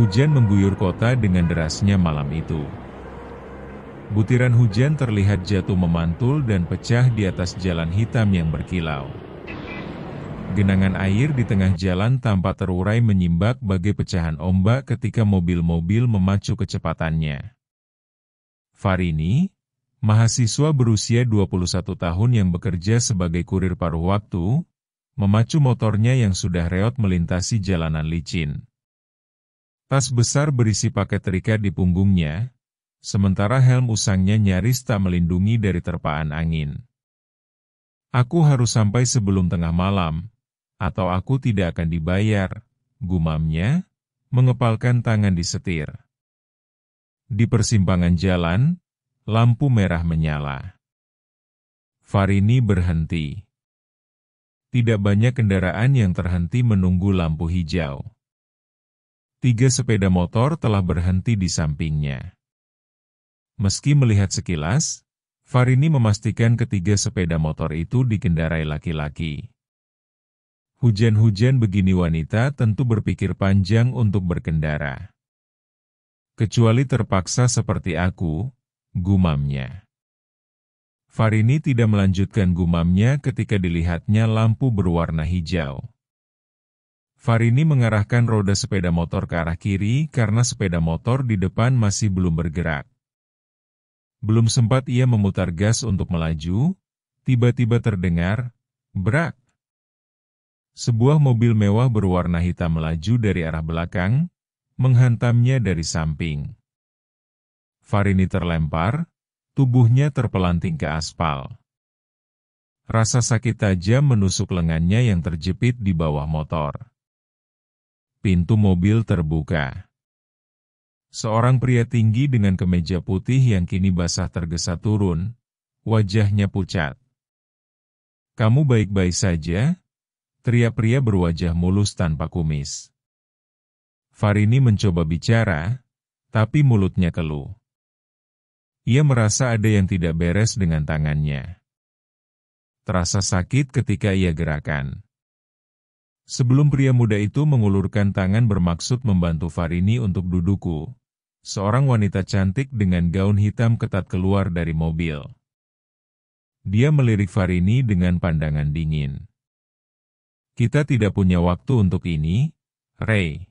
Hujan mengguyur kota dengan derasnya malam itu. Butiran hujan terlihat jatuh memantul dan pecah di atas jalan hitam yang berkilau. Genangan air di tengah jalan tampak terurai menyimbak bagai pecahan ombak ketika mobil-mobil memacu kecepatannya. Farini, mahasiswa berusia 21 tahun yang bekerja sebagai kurir paruh waktu, memacu motornya yang sudah reot melintasi jalanan licin. Tas besar berisi paket terikat di punggungnya, sementara helm usangnya nyaris tak melindungi dari terpaan angin. "Aku harus sampai sebelum tengah malam, atau aku tidak akan dibayar," gumamnya, mengepalkan tangan di setir. Di persimpangan jalan, lampu merah menyala. Farini berhenti. Tidak banyak kendaraan yang terhenti menunggu lampu hijau. 3 sepeda motor telah berhenti di sampingnya. Meski melihat sekilas, Farini memastikan ketiga sepeda motor itu dikendarai laki-laki. Hujan-hujan begini wanita tentu berpikir panjang untuk berkendara. "Kecuali terpaksa seperti aku," gumamnya. Farini tidak melanjutkan gumamnya ketika dilihatnya lampu berwarna hijau. Farini mengarahkan roda sepeda motor ke arah kiri karena sepeda motor di depan masih belum bergerak. Belum sempat ia memutar gas untuk melaju, tiba-tiba terdengar, brak. Sebuah mobil mewah berwarna hitam melaju dari arah belakang, menghantamnya dari samping. Farini terlempar, tubuhnya terpelanting ke aspal. Rasa sakit tajam menusuk lengannya yang terjepit di bawah motor. Pintu mobil terbuka. Seorang pria tinggi dengan kemeja putih yang kini basah tergesa turun, wajahnya pucat. "Kamu baik-baik saja?" teriak pria berwajah mulus tanpa kumis. Farini mencoba bicara, tapi mulutnya keluh. Ia merasa ada yang tidak beres dengan tangannya. Terasa sakit ketika ia gerakan. Sebelum pria muda itu mengulurkan tangan bermaksud membantu Farini untuk dudukku, seorang wanita cantik dengan gaun hitam ketat keluar dari mobil. Dia melirik Farini dengan pandangan dingin. "Kita tidak punya waktu untuk ini, Ray.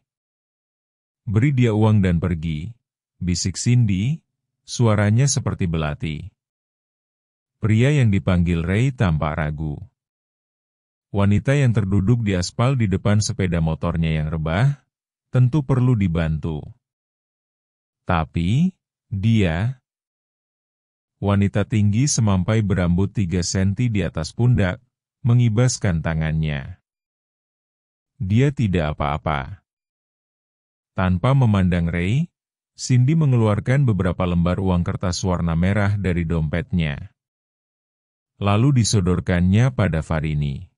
Beri dia uang dan pergi," bisik Cindy, suaranya seperti belati. Pria yang dipanggil Ray tampak ragu. Wanita yang terduduk di aspal di depan sepeda motornya yang rebah, tentu perlu dibantu. Tapi, dia, wanita tinggi semampai berambut 3 senti di atas pundak, mengibaskan tangannya. Dia tidak apa-apa. Tanpa memandang Ray, Cindy mengeluarkan beberapa lembar uang kertas warna merah dari dompetnya. Lalu disodorkannya pada Farini.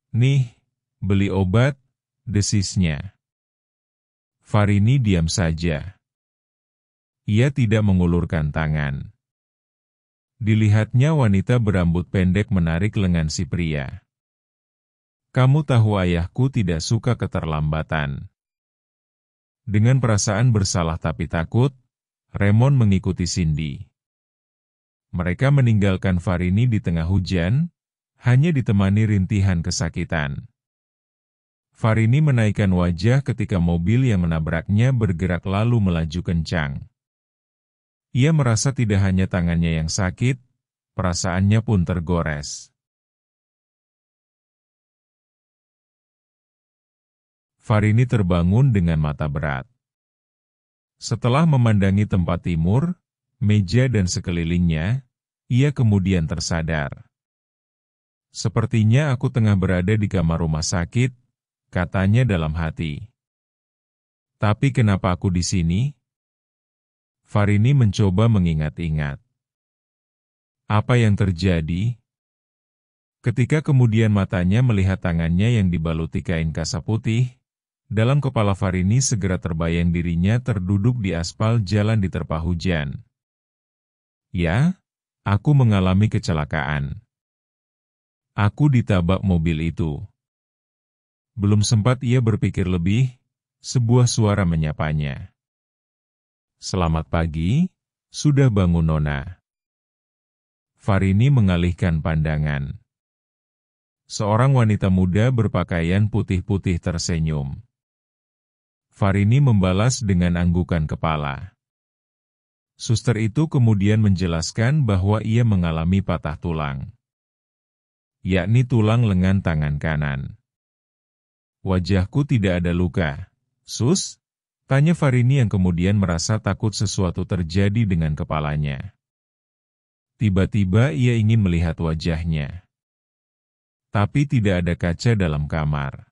"Nih, beli obat," desisnya. Farini diam saja. Ia tidak mengulurkan tangan. Dilihatnya wanita berambut pendek menarik lengan si pria. "Kamu tahu ayahku tidak suka keterlambatan." Dengan perasaan bersalah tapi takut, Raymond mengikuti Cindy. Mereka meninggalkan Farini di tengah hujan, hanya ditemani rintihan kesakitan. Farini menaikkan wajah ketika mobil yang menabraknya bergerak lalu melaju kencang. Ia merasa tidak hanya tangannya yang sakit, perasaannya pun tergores. Farini terbangun dengan mata berat. Setelah memandangi tempat timur, meja dan sekelilingnya, ia kemudian tersadar. "Sepertinya aku tengah berada di kamar rumah sakit," katanya dalam hati. "Tapi kenapa aku di sini?" Farini mencoba mengingat-ingat. Apa yang terjadi? Ketika kemudian matanya melihat tangannya yang dibaluti kain kasa putih, dalam kepala Farini segera terbayang dirinya terduduk di aspal jalan diterpa hujan. "Ya, aku mengalami kecelakaan. Aku ditabrak mobil itu." Belum sempat ia berpikir lebih, Sebuah suara menyapanya. "Selamat pagi, sudah bangun Nona?" Farini mengalihkan pandangan. Seorang wanita muda berpakaian putih-putih tersenyum. Farini membalas dengan anggukan kepala. Suster itu kemudian menjelaskan bahwa ia mengalami patah tulang, yakni tulang lengan tangan kanan. "Wajahku tidak ada luka, Sus?" tanya Farini yang kemudian merasa takut sesuatu terjadi dengan kepalanya. Tiba-tiba ia ingin melihat wajahnya. Tapi tidak ada kaca dalam kamar.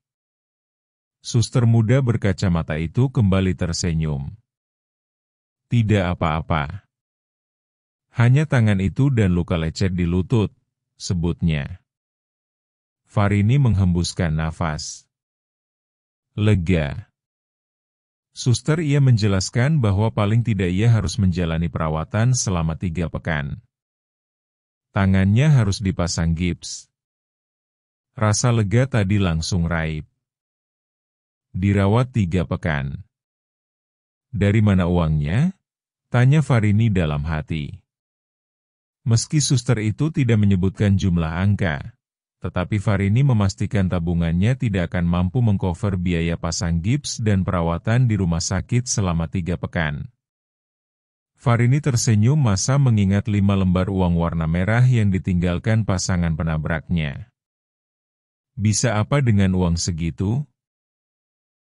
Suster muda berkacamata itu kembali tersenyum. "Tidak apa-apa. Hanya tangan itu dan luka lecet di lutut," sebutnya. Farini menghembuskan nafas. Lega. Suster ia menjelaskan bahwa paling tidak ia harus menjalani perawatan selama 3 pekan. Tangannya harus dipasang gips. Rasa lega tadi langsung raib. Dirawat 3 pekan. "Dari mana uangnya?" tanya Farini dalam hati. Meski suster itu tidak menyebutkan jumlah angka, tetapi Farini memastikan tabungannya tidak akan mampu mengcover biaya pasang gips dan perawatan di rumah sakit selama 3 pekan. Farini tersenyum masa mengingat 5 lembar uang warna merah yang ditinggalkan pasangan penabraknya. Bisa apa dengan uang segitu?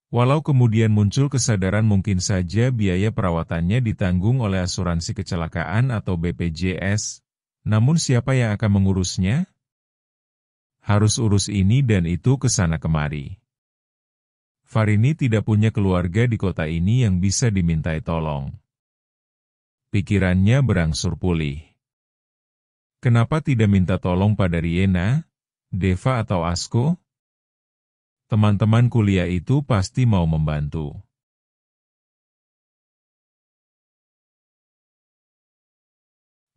Walau kemudian muncul kesadaran mungkin saja biaya perawatannya ditanggung oleh asuransi kecelakaan atau BPJS, namun siapa yang akan mengurusnya? Harus urus ini dan itu ke sana kemari. Farini tidak punya keluarga di kota ini yang bisa dimintai tolong. Pikirannya berangsur pulih. Kenapa tidak minta tolong pada Riena, Deva atau Asko? Teman-teman kuliah itu pasti mau membantu.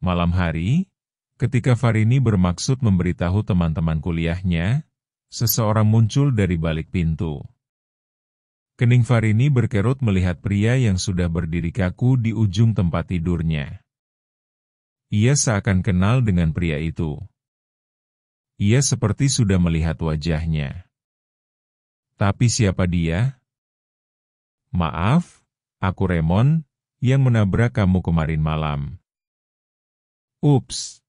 Malam hari, ketika Farini bermaksud memberitahu teman-teman kuliahnya, seseorang muncul dari balik pintu. Kening Farini berkerut melihat pria yang sudah berdiri kaku di ujung tempat tidurnya. Ia seakan kenal dengan pria itu. Ia seperti sudah melihat wajahnya. Tapi siapa dia? "Maaf, aku Raymond, yang menabrak kamu kemarin malam." Ups.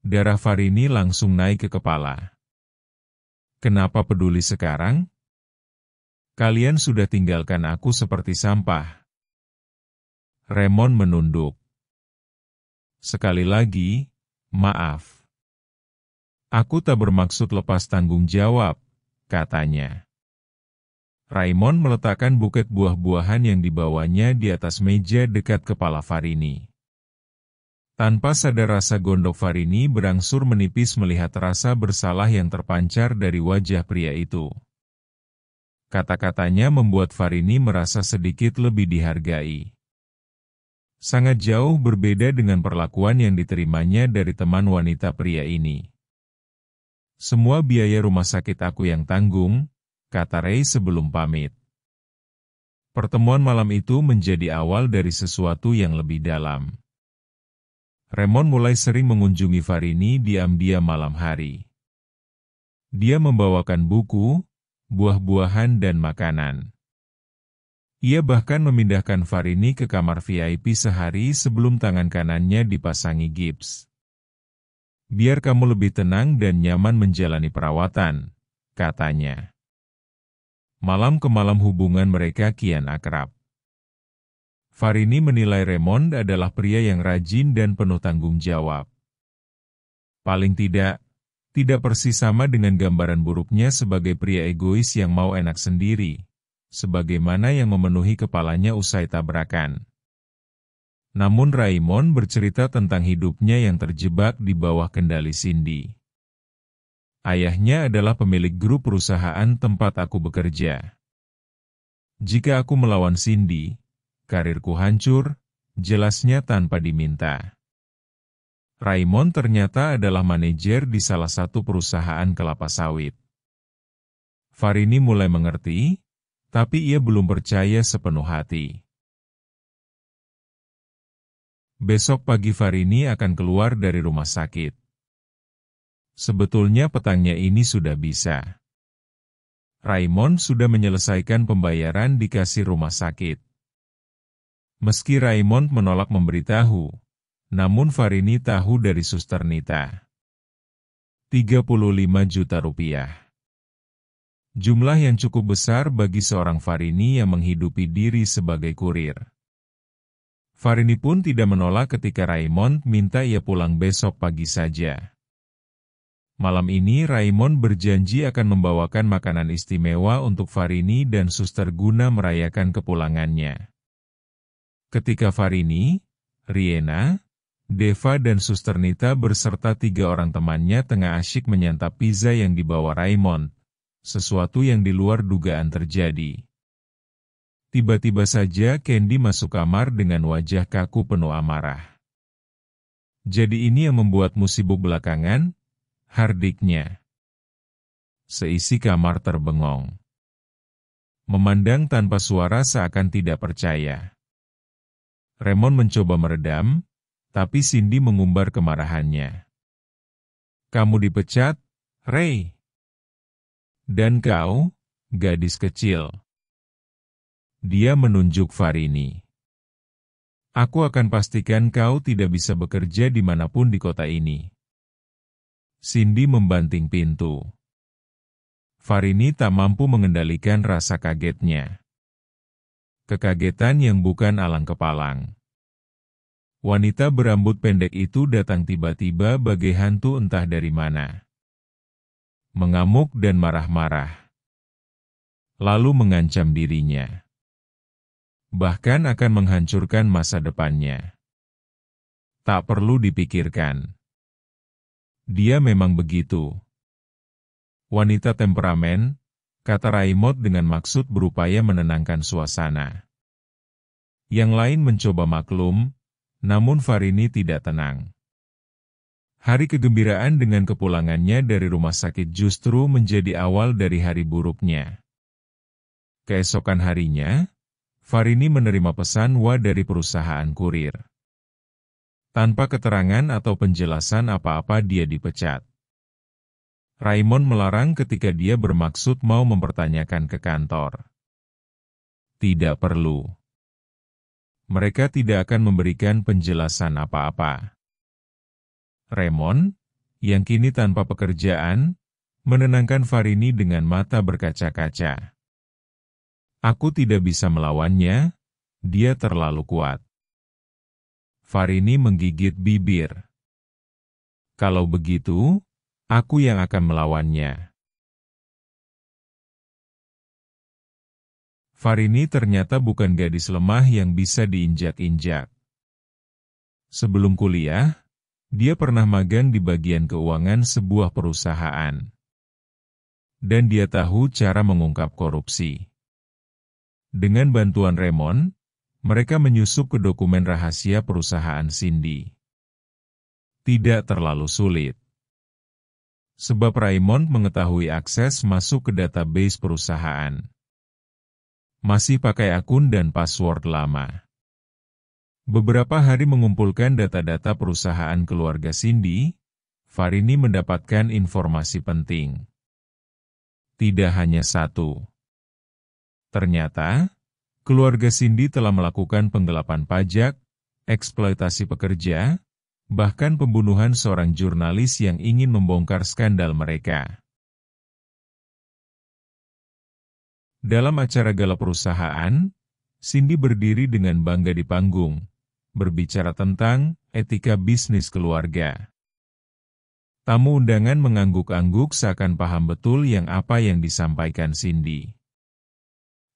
Darah Farini langsung naik ke kepala. "Kenapa peduli sekarang? Kalian sudah tinggalkan aku seperti sampah." Raymond menunduk. "Sekali lagi, maaf. Aku tak bermaksud lepas tanggung jawab," katanya. Raymond meletakkan buket buah-buahan yang dibawanya di atas meja dekat kepala Farini. Tanpa sadar rasa gondok Farini berangsur menipis melihat rasa bersalah yang terpancar dari wajah pria itu. Kata-katanya membuat Farini merasa sedikit lebih dihargai. Sangat jauh berbeda dengan perlakuan yang diterimanya dari teman wanita pria ini. "Semua biaya rumah sakit aku yang tanggung," kata Ray sebelum pamit. Pertemuan malam itu menjadi awal dari sesuatu yang lebih dalam. Raymond mulai sering mengunjungi Farini diam-diam malam hari. Dia membawakan buku, buah-buahan dan makanan. Ia bahkan memindahkan Farini ke kamar VIP sehari sebelum tangan kanannya dipasangi gips. "Biar kamu lebih tenang dan nyaman menjalani perawatan," katanya. Malam ke malam hubungan mereka kian akrab. Farini menilai Raymond adalah pria yang rajin dan penuh tanggung jawab. Paling tidak persis sama dengan gambaran buruknya sebagai pria egois yang mau enak sendiri, sebagaimana yang memenuhi kepalanya usai tabrakan. Namun Raymond bercerita tentang hidupnya yang terjebak di bawah kendali Cindy. "Ayahnya adalah pemilik grup perusahaan tempat aku bekerja. Jika aku melawan Cindy, karirku hancur," jelasnya tanpa diminta. Raymond ternyata adalah manajer di salah satu perusahaan kelapa sawit. Farini mulai mengerti, Tapi ia belum percaya sepenuh hati. Besok pagi Farini akan keluar dari rumah sakit. Sebetulnya petangnya ini sudah bisa. Raymond sudah menyelesaikan pembayaran di kasir rumah sakit. Meski Raymond menolak memberitahu, namun Farini tahu dari Suster Nita. 35 juta rupiah. Jumlah yang cukup besar bagi seorang Farini yang menghidupi diri sebagai kurir. Farini pun tidak menolak ketika Raymond minta ia pulang besok pagi saja. Malam ini Raymond berjanji akan membawakan makanan istimewa untuk Farini dan Suster guna merayakan kepulangannya. Ketika Farini, Riena, Deva dan Suster Nita beserta 3 orang temannya tengah asyik menyantap pizza yang dibawa Raymond, sesuatu yang di luar dugaan terjadi. Tiba-tiba saja Candy masuk kamar dengan wajah kaku penuh amarah. Jadi ini yang membuatmu sibuk belakangan? Hardiknya. Seisi kamar terbengong. Memandang tanpa suara seakan tidak percaya. Raymond mencoba meredam, tapi Cindy mengumbar kemarahannya. Kamu dipecat, Ray? Dan kau, gadis kecil. Dia menunjuk Farini. Aku akan pastikan kau tidak bisa bekerja dimanapun di kota ini. Cindy membanting pintu. Farini tak mampu mengendalikan rasa kagetnya. Kekagetan yang bukan alang-kepalang. Wanita berambut pendek itu datang tiba-tiba bagai hantu entah dari mana. Mengamuk dan marah-marah. Lalu mengancam dirinya. Bahkan akan menghancurkan masa depannya. Tak perlu dipikirkan. Dia memang begitu. Wanita temperamen, kata Raymond dengan maksud berupaya menenangkan suasana. Yang lain mencoba maklum, namun Farini tidak tenang. Hari kegembiraan dengan kepulangannya dari rumah sakit justru menjadi awal dari hari buruknya. Keesokan harinya, Farini menerima pesan dari perusahaan kurir. Tanpa keterangan atau penjelasan apa-apa dia dipecat. Raymond melarang ketika dia bermaksud mau mempertanyakan ke kantor. Tidak perlu. Mereka tidak akan memberikan penjelasan apa-apa. Raymond, yang kini tanpa pekerjaan, menenangkan Farini dengan mata berkaca-kaca. Aku tidak bisa melawannya, dia terlalu kuat. Farini menggigit bibir. Kalau begitu, aku yang akan melawannya. Farini ternyata bukan gadis lemah yang bisa diinjak-injak. Sebelum kuliah, dia pernah magang di bagian keuangan sebuah perusahaan. Dan dia tahu cara mengungkap korupsi. Dengan bantuan Raymond, mereka menyusup ke dokumen rahasia perusahaan Cindy. Tidak terlalu sulit. Sebab Raymond mengetahui akses masuk ke database perusahaan. Masih pakai akun dan password lama. Beberapa hari mengumpulkan data-data perusahaan keluarga Cindy, Farini mendapatkan informasi penting. Tidak hanya satu. Ternyata, keluarga Cindy telah melakukan penggelapan pajak, eksploitasi pekerja, bahkan pembunuhan seorang jurnalis yang ingin membongkar skandal mereka. Dalam acara gala perusahaan, Cindy berdiri dengan bangga di panggung, berbicara tentang etika bisnis keluarga. Tamu undangan mengangguk-angguk seakan paham betul apa yang disampaikan Cindy.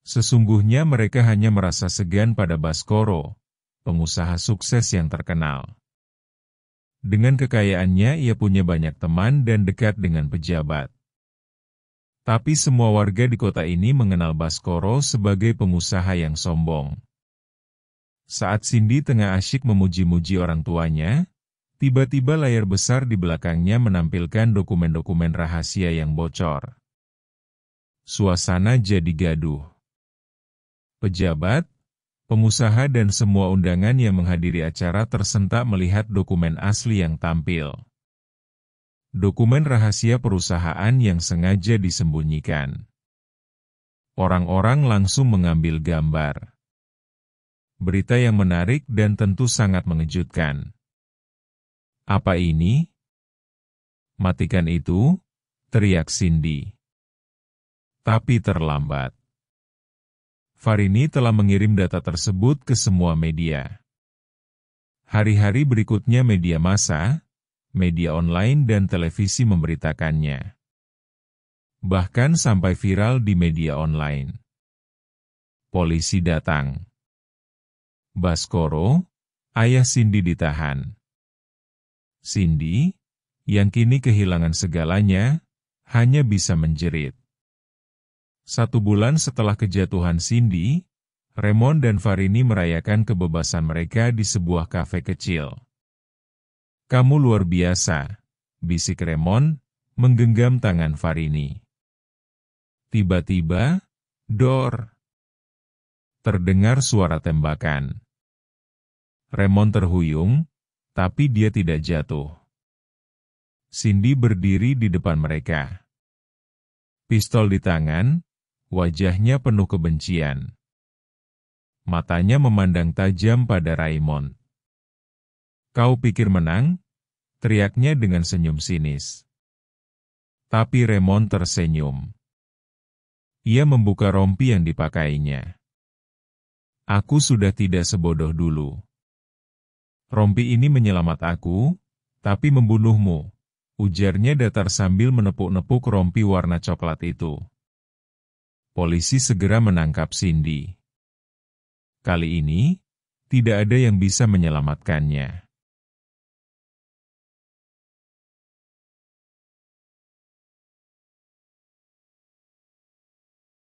Sesungguhnya mereka hanya merasa segan pada Baskoro, pengusaha sukses yang terkenal. Dengan kekayaannya ia punya banyak teman dan dekat dengan pejabat. Tapi semua warga di kota ini mengenal Baskoro sebagai pengusaha yang sombong. Saat Cindy tengah asyik memuji-muji orang tuanya, tiba-tiba layar besar di belakangnya menampilkan dokumen-dokumen rahasia yang bocor. Suasana jadi gaduh. Pejabat, pengusaha dan semua undangan yang menghadiri acara tersentak melihat dokumen asli yang tampil. Dokumen rahasia perusahaan yang sengaja disembunyikan. Orang-orang langsung mengambil gambar. Berita yang menarik dan tentu sangat mengejutkan. Apa ini? Matikan itu, teriak Cindy. Tapi terlambat. Farini telah mengirim data tersebut ke semua media. Hari-hari berikutnya media massa, media online dan televisi memberitakannya. Bahkan sampai viral di media online. Polisi datang. Baskoro, ayah Cindy ditahan. Cindy, yang kini kehilangan segalanya, hanya bisa menjerit. 1 bulan setelah kejatuhan Cindy, Raymond dan Farini merayakan kebebasan mereka di sebuah kafe kecil. "Kamu luar biasa," bisik Raymond, menggenggam tangan Farini. Tiba-tiba, dor! Terdengar suara tembakan. Raymond terhuyung, tapi dia tidak jatuh. Cindy berdiri di depan mereka. Pistol di tangan, wajahnya penuh kebencian. Matanya memandang tajam pada Raymond. "Kau pikir menang?" teriaknya dengan senyum sinis. Tapi Raymond tersenyum. Ia membuka rompi yang dipakainya. "Aku sudah tidak sebodoh dulu. Rompi ini menyelamat aku, tapi membunuhmu," ujarnya datar sambil menepuk-nepuk rompi warna coklat itu. Polisi segera menangkap Cindy. Kali ini, tidak ada yang bisa menyelamatkannya.